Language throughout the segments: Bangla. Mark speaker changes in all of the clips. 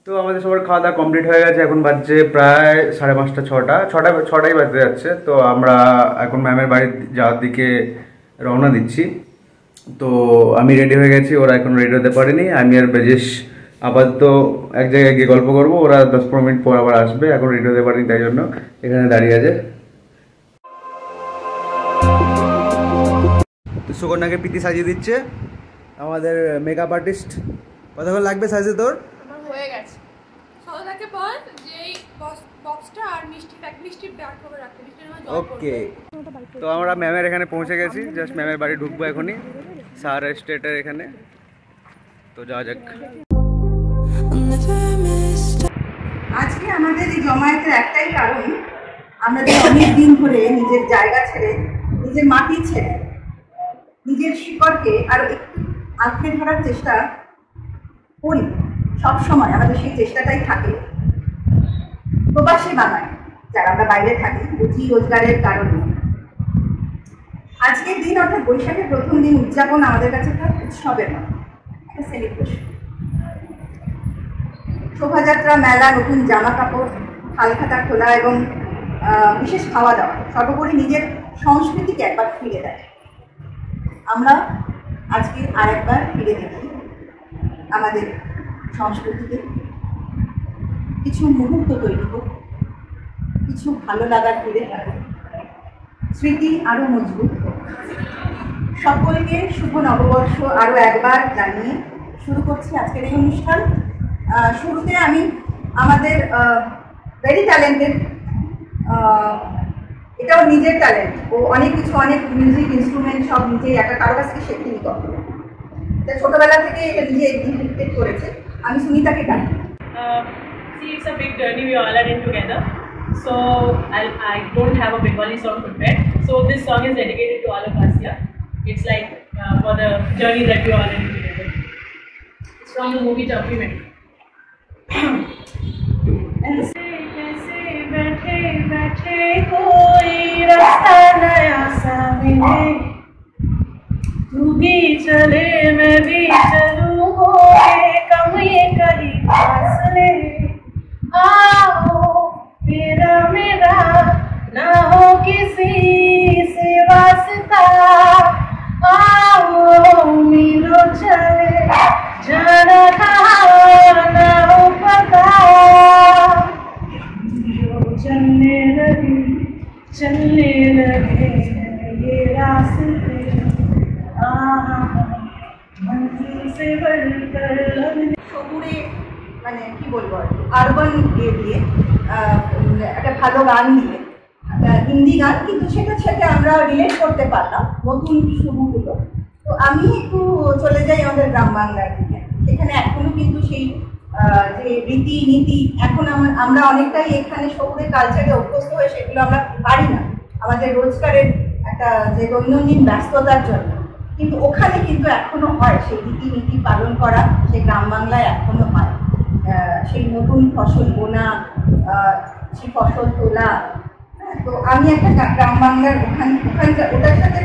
Speaker 1: তো আমাদের সবার খাওয়া দাওয়া কমপ্লিট হয়ে গেছে, এখন বাজছে প্রায় 5:30 ছটাই বাজতে যাচ্ছে। তো আমরা এখন ম্যামের বাড়ি যাওয়ার দিকে রওনা দিচ্ছি। তো আমি রেডি হয়ে গেছি, ওরা এখন রেডি হতে পারেনি। আমি আর ব্রেজেশ আপাতত এক জায়গায় গিয়ে গল্প করবো, ওরা 10-15 মিনিট পর আবার আসবে, এখন রেডি হতে পারেনি তাই জন্য এখানে দাঁড়িয়ে আছে। তো সুকন্যাকে প্রীতি সাজিয়ে দিচ্ছে, আমাদের মেকআপ আর্টিস্ট। কতক্ষণ লাগবে সাজতে তোর?
Speaker 2: হয়ে গেছে। সদাকে বল যে এই বক্সটা আর মিষ্টি ব্যাগ করে রাখতে, মিষ্টির মধ্যে জল পড়বে।
Speaker 1: ওকে, তো আমরা ম্যামের এখানে পৌঁছে গেছি, জাস্ট ম্যামের বাড়ি ঢুকবো এখনই, সাহারা স্টেটের এখানে। তো যাওয়া যাক।
Speaker 3: আজকে আমাদের এই জমায়েতের একটাই কারণ, আমরা যে অনেক দিন ধরে নিজের জায়গা ছেড়ে, নিজের মাটি ছেড়ে, নিজের শিকড়কে আরো একটু আঁকড়ে ধরার চেষ্টা করি সবসময়, আমাদের সেই চেষ্টাটাই থাকে। প্রবাসী বাঙালি যারা আমরা বাইরে থাকি, রুজি রোজগারের কারণে আজকের দিন অর্থাৎ বৈশাখের প্রথম দিন উদযাপন আমাদের কাছে একটা উৎসবের মতো, একটা সেলিব্রেশন। শোভাযাত্রা, মেলা, নতুন জামা কাপড়, হালখাতা খোলা এবং বিশেষ খাওয়া দাওয়া, সর্বোপরি নিজের সংস্কৃতিকে একবার ফিরে দেয়। আমরা আজকে আর একবার ফিরে দেখি আমাদের সংস্কৃতিতে, কিছু মুহূর্ত তৈরি হোক, কিছু ভালো লাগার ফিরে থাকে, স্মৃতি আরো মজবুত হোক। সকলকে শুভ নববর্ষ আরো একবার জানিয়ে শুরু করছি আজকের এই অনুষ্ঠান। শুরুতে আমি আমাদের ভেরি ট্যালেন্টেড, এটাও নিজের ট্যালেন্ট, ও অনেক কিছু, অনেক মিউজিক ইনস্ট্রুমেন্ট সব নিজেই একটা কারো কাছ থেকে শেখেনি কখনো, ছোটবেলা থেকে এটা নিজে ইনহেরিটেড করেছে। আমি সুনিতাকে ডাকি।
Speaker 4: See, it's a big journey we all are in together. So I don't have a Bengali song prepared. So this song is dedicated to all of us here. It's like for the journey that we all are in together. It's from the movie Document. कैसे बैठे बैठे कोई रास्ता नया सा मिले, तू भी चले मैं भी चलूं, होए कम ये करी फासले, आओ तेरा मेरा ना हो किसी से वास्ता, आओ मिलो चले जाना कहाँ ना हो पता, जो चलने लगे ये रास्ते, मंजिल से बढ़कर लगने।
Speaker 3: শহুরে মানে কি বলবো, আরবান ইয়ে দিয়ে একটা ভালো গান দিয়ে, হিন্দি গান, কিন্তু সেটা সাথে আমরা রিলেট করতে পারলাম নতুন শুরুগুলো। তো আমি একটু চলে যাই আমাদের গ্রাম বাংলার দিকে। সেখানে এখনো কিন্তু সেই যে রীতি নীতি এখন আমরা অনেকটাই এখানে শহুরে কালচারে অভ্যস্ত হয়ে সেগুলো আমরা পারি না আমাদের রোজগারের একটা যে দৈনন্দিন ব্যস্ততার জন্য। কিন্তু ওখানে কিন্তু এখনো হয় সেই রীতিনীতি পালন করা, সেই গ্রাম বাংলায় এখনো হয়। সেই নতুন ফসল বোনা, সেই ফসল তোলা। তো আমি একটা গ্রাম বাংলার ওখানকার ওটার সাথে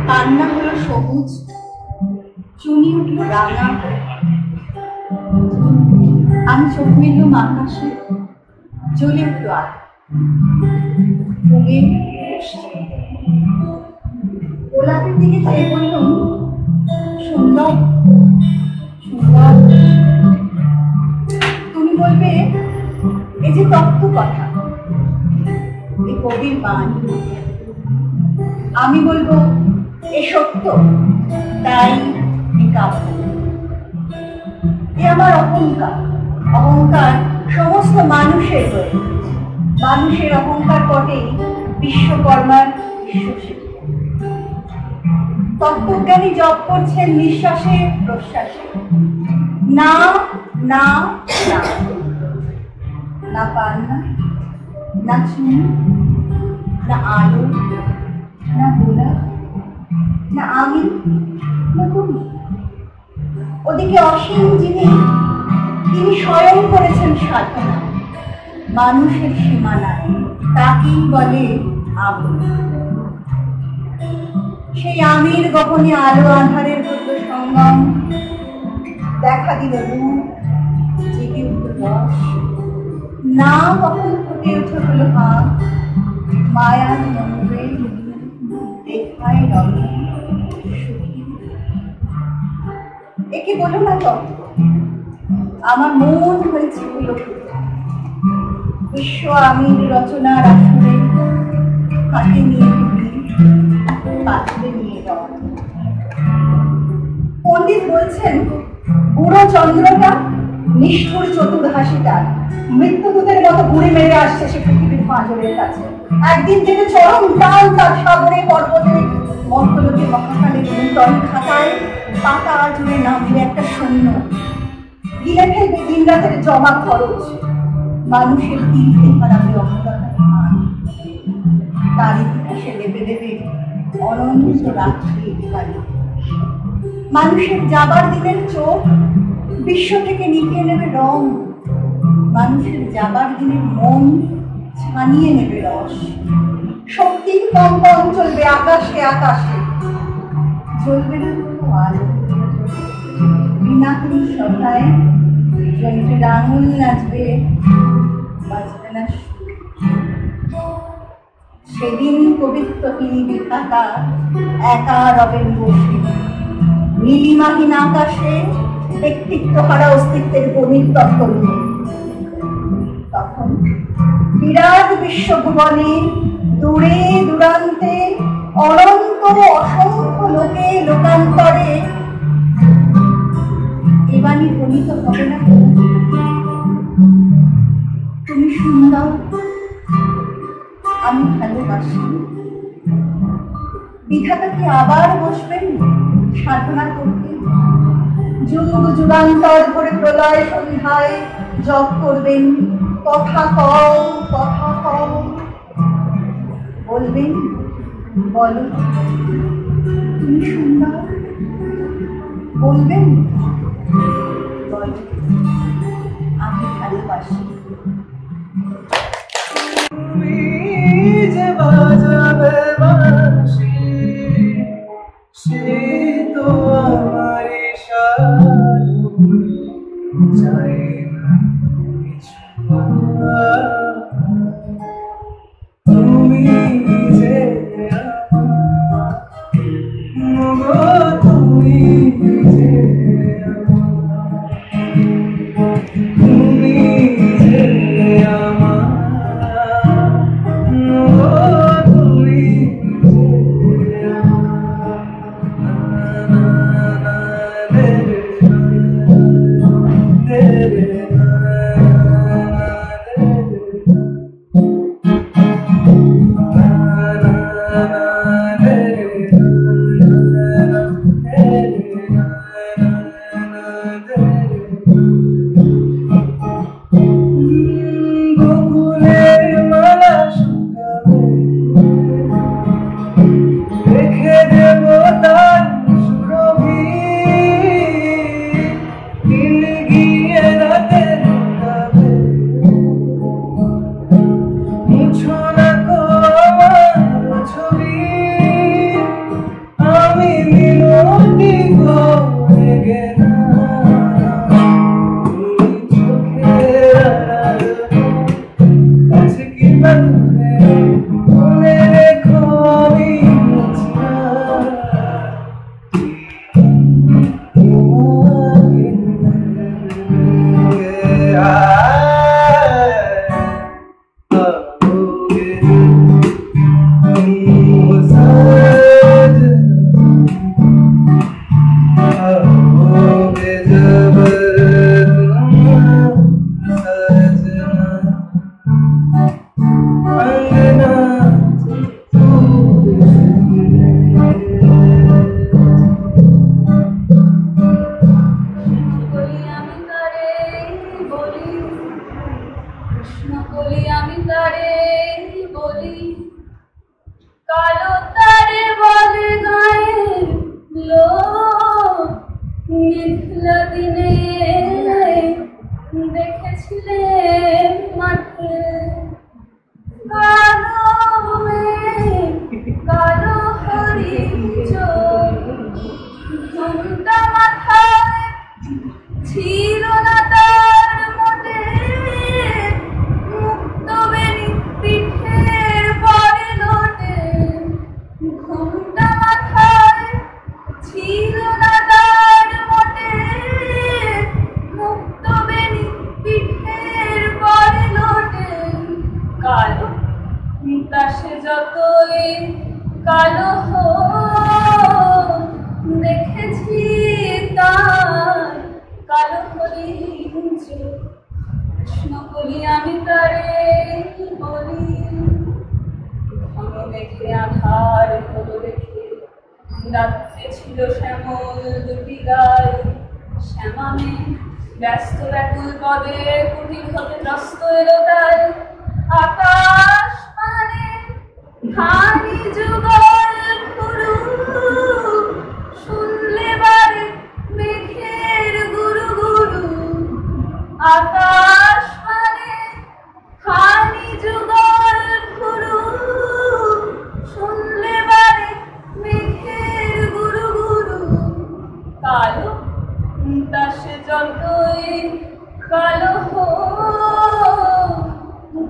Speaker 3: কান্না হলো সবুজ, চুনি উঠল রাঙা, আমি চোখ মেললাম আকাশে, জ্বলে উঠল আর গোলাপের দিকে চেয়ে বললাম সুন্দর সুন্দর। তুমি বলবে এই যে তত্ত্ব কথা, এই কবির বাণী। আমি বলবো এ সত্য, তাই এ আমার অহংকার। অহংকার সমস্ত মানুষের হয়ে, মানুষের অহংকার পটেই বিশ্বকর্মার বিশ্বশিল্প। তত্ত্বজ্ঞানী জপ করছেন নিঃশ্বাসে প্রশ্বাসে, না না না, না পান্না, না চুন, না আলো, না গোলা, না আমি, না তুমি। ওদিকে অসীম যিনি, তিনি স্বয়ং করেছেন সাধনা, মানুষের সীমানায়, তাকেই বলে আমি। সেই আমির গহনে আলো আধারের মধ্যে সঙ্গম, দেখা দিল রূপ, জেগে উঠল রস, না কখন ফুটে উঠে হলো হাত, মায়ার মন্ত্রে দেখায় রঙে সুখী। একে বলো না তত্ত্ব, আমার মন হয়েছে পুলকিত। বিশ্ব আমির রচনার আসরে হাতে নিয়ে ঘুরি, পাত্রে নিয়ে যাওয়া। পণ্ডিত বলছেন বুড়ো চন্দ্রটা নিষ্ঠুর চতুর হাসিটা মৃত্যুদূতের মতো ঘুরে মেরে আসছে সে পৃথিবীর পাঁজরের কাছে। একদিন থেকে চরম টান তার সাগরে পর্বতে মর্তলোকে মহাকালে নূতন খাতায় পাতা জুড়ে নামবে একটা শূন্য, গিলে ফেলবে দিন রাতের জমা খরচ, মানুষের তীর্থে হারাবে অন্ধকার মান, তার ইতিহাসে দেবে দেবে অনন্ত রাত্রি একেবারে। মানুষের যাবার দিনের চোখ বিশ্ব থেকে নিভিয়ে নেবে রং, মানুষের যাবার দিনের মন ছানিয়ে নেবে রস। শক্তির কম্পন চলবে আকাশে আকাশে, চলবে না কোনো আলো, বিনাহীন সভায় যন্ত্রের আঙুল নাচবে, বাজবে না সুর। সেদিন পবিত্রহীন বিধাতা একা রবেন বসে, নীলিমাহীন আকাশে ব্যক্তিত্ব হারা অস্তিত্বের গভীর তত্ত্ব নিয়ে। তখন বিরাট বিশ্বভুবনে দূরে দূরান্তে অনন্ত অসংখ্য লোকে লোকান্তরে এ বাণী ধ্বনিত হবে না, তুমি সুন্দর, আমি ভালোবাসি। বিধাতাকে আবার বসবেন সাধনা করতে, যুগ যুগান্তর ধরে প্রলয় সন্ধ্যায় জপ করবেন, কথা কও কথা কও, বলবেন বলো তুমি সুন্দর, বলবেন বলো আমি ভালোবাসি।
Speaker 5: তুমি যে বাজাবে বাঁশি, সে তো আমার চাই না কিছু, তুমি যে তুমি যে তুমি যে
Speaker 6: মেঘলা দিনে দেখেছিলে মাঠে কালো মেঘ, কালো হরিণ চোখ, ঘোমটা মাথায় ছিল না তার মোটে, মুক্ত বেনি পিঠের পরে লোটে, ঘোমটা মাথায় ছিল না তার মোটে, মুক্ত বেনি পিঠের পরে লোটে। কালো তাসে যতই কালো হোক, দেখেছি তার কালো হরিণ চোখ। কৃষ্ণ বলি আমি তারে বলি, ঘন মেঘে আধার হলো দেখে, রাত্রে ছিল শ্যামল দুটি গায়ে, শ্যামা মেঘ ব্যস্ত ব্যাকুল পদে কুটির হতে ত্রস্ত এলো তাই। আকাশ মানে খানি যুগল ফুরু, শুনলে বারে মেঘের গুরু গুরু। আকাশ মানে খানি যুগল ফুরু, শুনলে বারে মেঘের গুরু গুরু। কালো তাসে যতই কালো হোক,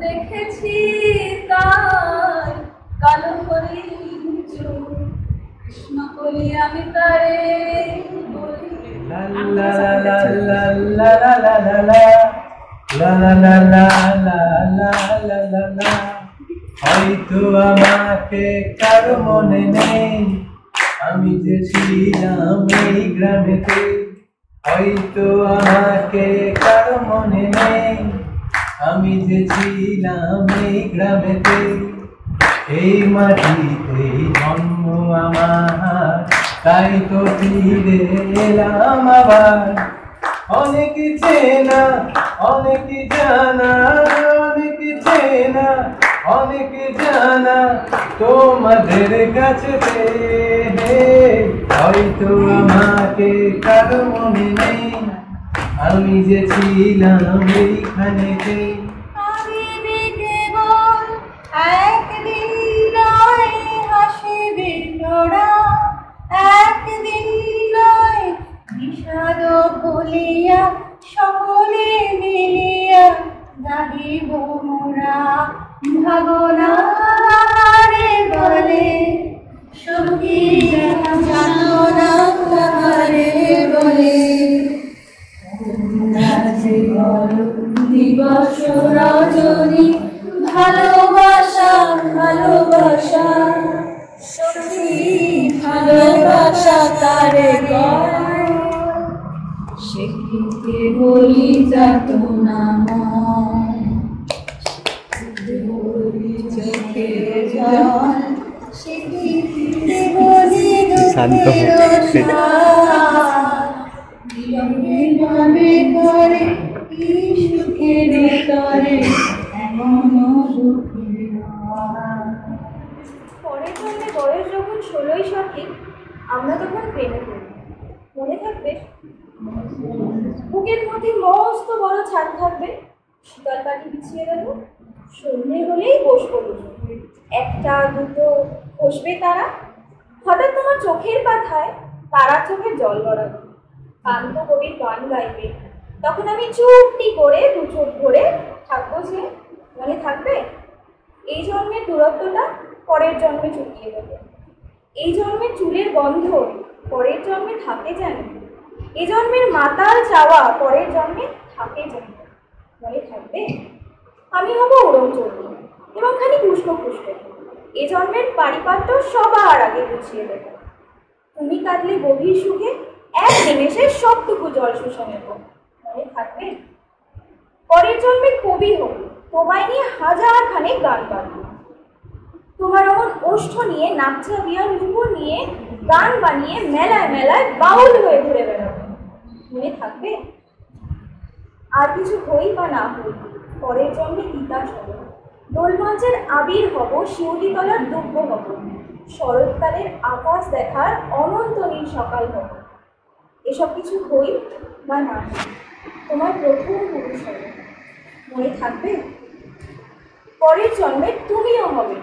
Speaker 6: দেখেছি তার কালো হরিণ চোখ। কৃষ্ণ বলি আমি তারে বলি।
Speaker 5: La la la la la la la la la la la la la la la la la la। হয়তো আমাকে কারো মনে নেই, আমি যে ছিলাম এই গ্রামেতে। হয়তো আমাকে কারো মনে নেই, আমি যে ছিলাম এই গ্রামেতে। এই মাটিতেই জন্ম আমার, তাই তো ফিরে এলাম আবার। অনেক চেনা অনেক জানা, অনেক চেনা অনেক জানা তোমাদের কাছে। হয়তো আমাকে কারো মনে নেই, আমি যে ছিলাম এইখানেতে।
Speaker 3: আমি কেবল একদিন নয় হাসিবে তোরা, একদিন নয় বিষাদ ভুলিয়া সকলে মিলিয়া গাহিব মোরা। ভাবনারে বলে সখী যাতনা কারে বলে, দিবস রজনী ভালোবাসা ভালোবাসা, সখী ভালোবাসা তারে গয়, সেদিকে বলি যাতনা ময়, বলি চোখে জল, সেদিকে বলি দুঃখের সার। বিলম্বে করে কি সুখের তরে এমন সুখের।
Speaker 6: পরের জন্মে বয়স যখন 16ই সঠিক, আমরা তখন প্রেমে পড়ি। মনে থাকবে বুকের মধ্যে মস্ত বড় ছাদ থাকবে, শীতল কাঠি বিছিয়ে দেব, সন্ধে হলেই বসবো দুটো, একটা দুটো বসবে তারা। হঠাৎ তোমার চোখের পাথায় তারার চোখে জল গড়াবে, কান্ত কবির গান গাইবে, তখন আমি চুপটি করে দু চোখ ভরে থাকবো যে। মনে থাকবে এই জন্মের দূরত্বটা পরের জন্মে চুকিয়ে দেবে, এই জন্মের চুলের গন্ধ পরের জন্মে থাকে যেন, এই জন্মের মাতাল চাওয়া পরের জন্মে থাকে যেন। মনে থাকবে আমি হব উড়ন চড়বো এবং খালি পুষ্প পুষ্প, এ জন্মের পারিপাট্য সবার আগে গুছিয়ে দেব। তুমি কাঁদলে গভীর সুখে এক নিমেষে সবটুকু জল শুষে নেব। মনে থাকবে পরের জন্মে কবি হোক, তোমায় নিয়ে হাজার খানেক গান গাইব, তোমার অমন ওষ্ঠ নিয়ে নাকচা বিয়ার নুপুর নিয়ে গান বানিয়ে মেলায় মেলায় বাউল হয়ে ঘুরে বেড়াবো। মনে থাকবে আর কিছু হই বা না হই, পরের জন্মে তিতাস হব, দোলমঞ্চের আবির হব, শিউলিতলার দুব্য হব, শরৎকালের আকাশ দেখার অনন্ত নীল সকাল হব। এসব কিছু হই বা না হই, তোমার প্রথম পুরুষ হবে, মনে থাকবে? পরের জন্মে তুমিও হবে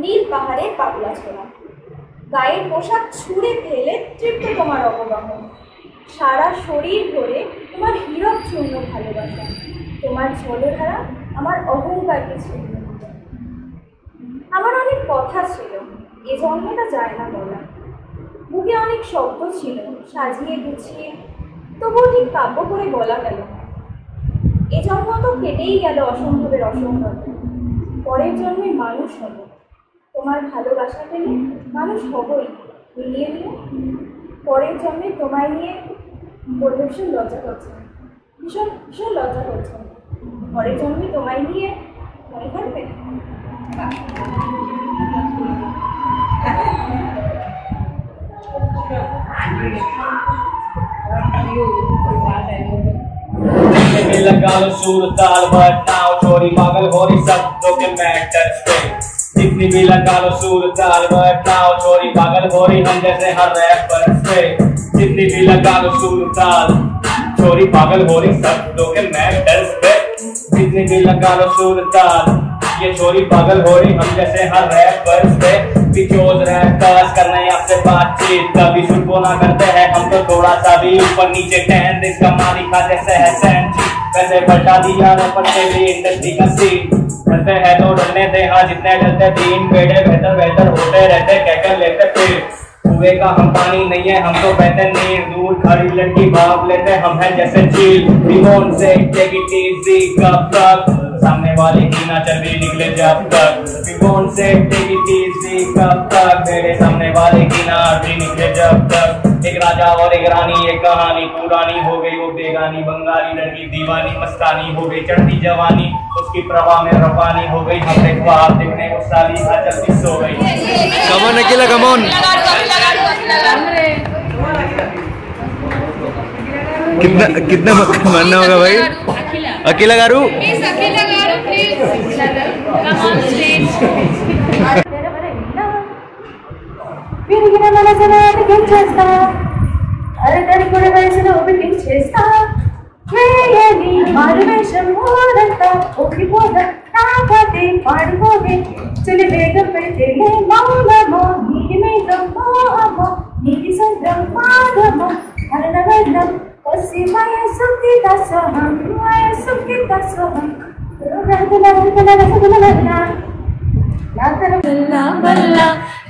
Speaker 6: নীল পাহাড়ে পাগলা ছোড়া, গায়ের পোশাক ছুঁড়ে ফেলে তৃপ্ত তোমার অবগাহন, সারা শরীর ধরে তোমার হীরক চূর্ণ ভালোবাসা, তোমার জলধারা আমার অহংকারকে ছিন্ন। আমার অনেক কথা ছিল, এ জন্মে তা যায় না বলা, বুকে অনেক শব্দ ছিল সাজিয়ে গুছিয়ে, তবুও ঠিক কাব্য করে বলা গেল না। এ জন্ম তো কেটেই গেল অসম্ভবের অসম্ভব, পরের জন্মে মানুষ হব, তোমার ভালোবাসা পেলে মানুষ হবই, মিলিয়ে নিয়ে। পরের জন্মে তোমায় নিয়ে বলতে ভীষণ লজ্জা করছে, ভীষণ ভীষণ লজ্জা করছে। পরের জন্মে তোমায় নিয়ে মনে থাকবে?
Speaker 7: में लगा लो सूर ताल बटनाओ छोरी पागल होरी सब लोग मैटर पे जितनी भी लगा लो सूर ताल बटनाओ छोरी पागल होरी हम जैसे हर रैपर पे जितनी भी लगा लो सूर ताल छोरी पागल होरी सब लोग मैटर पे जितनी भी लगा लो सूर ताल ये छोरी पागल हो रही हम जैसे हर रैपर पे बिचोज रैपर्स करने आपसे बातचीत कभी सुनको ना करते हैं हम तो थोड़ा सा भी ऊपर नीचे टहन इसका मालिक खाते से है सैंची वैसे बढ़ा दिया रैपर से भी इंडस्ट्री का सीन डरते हैं तो डरने दे हाँ जितने डरते दिन बेड़े बेहतर बेहतर होते रहते कहकर लेते फिर कुएं का हम पानी नहीं है हम तो बहते नीर दूर खड़ी लड़की भाप लेते हम हैं जैसे झील रिमोन से टेक इट इजी कब तक सामने वाले की ना चर्बी निकले जब तक रिमोन से टेक इट इजी कब तक मेरे सामने वाले की ना चर्बी निकले जब तक एक राजा और एक रानी एक कहानी पुरानी हो गई वो बेगानी बंगाली लड़की दीवानी मस्तानी हो गई चढ़ती जवानी उसकी प्रवाह में रवानी हो गई हमने ख्वाब देखने को साली जल्दी सो गई
Speaker 1: कमोन अकेला कमोन कितना कितना मानना होगा भाई अकेला गारू
Speaker 6: అరే దాని కూడా వయసులో ఓపెనింగ్ చేస్తా మారువేషం ఊరంతా ఒక్కిపోదా నాకతే పాడుకోవే చలి వేగం పెడితేలే మౌనమో నీటి మేఘం మోహమో నీటి సంద్రం మాగమో అరణవర్ణం కొసి వయసుకి దసహం రసగుల बल्ला बल्ला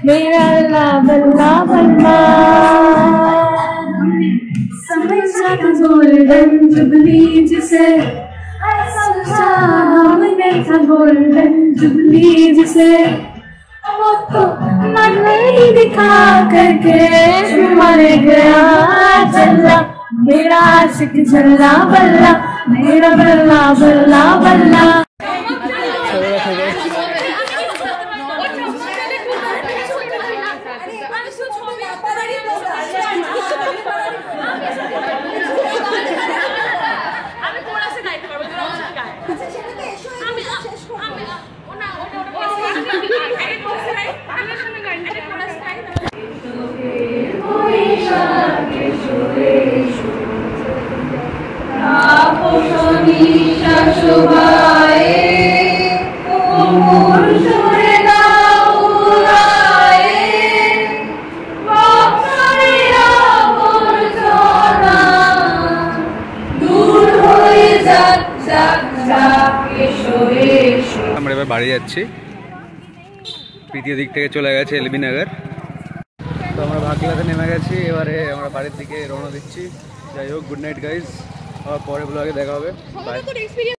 Speaker 6: मेरा अल्लाह बल्ला बल्ला समझा तो गोल्डन जुबली जिसे समझा हमने था गोल्डन जुबली जिसे वो तो नहीं दिखा करके मर गया चला मेरा आशिक चला बल्ला मेरा बल्ला बल्ला बल्ला
Speaker 1: আমরা এবার বাড়ি যাচ্ছি তৃতীয় দিক থেকে চলে গেছে এলবি নগর তো আমরা ভাগলাতে নেমে গেছি এবারে আমরা বাড়ির দিকে রওনা দিচ্ছি যাই হোক গুড নাইট গাইজ আবার পরে ব্লগে দেখা হবে বাই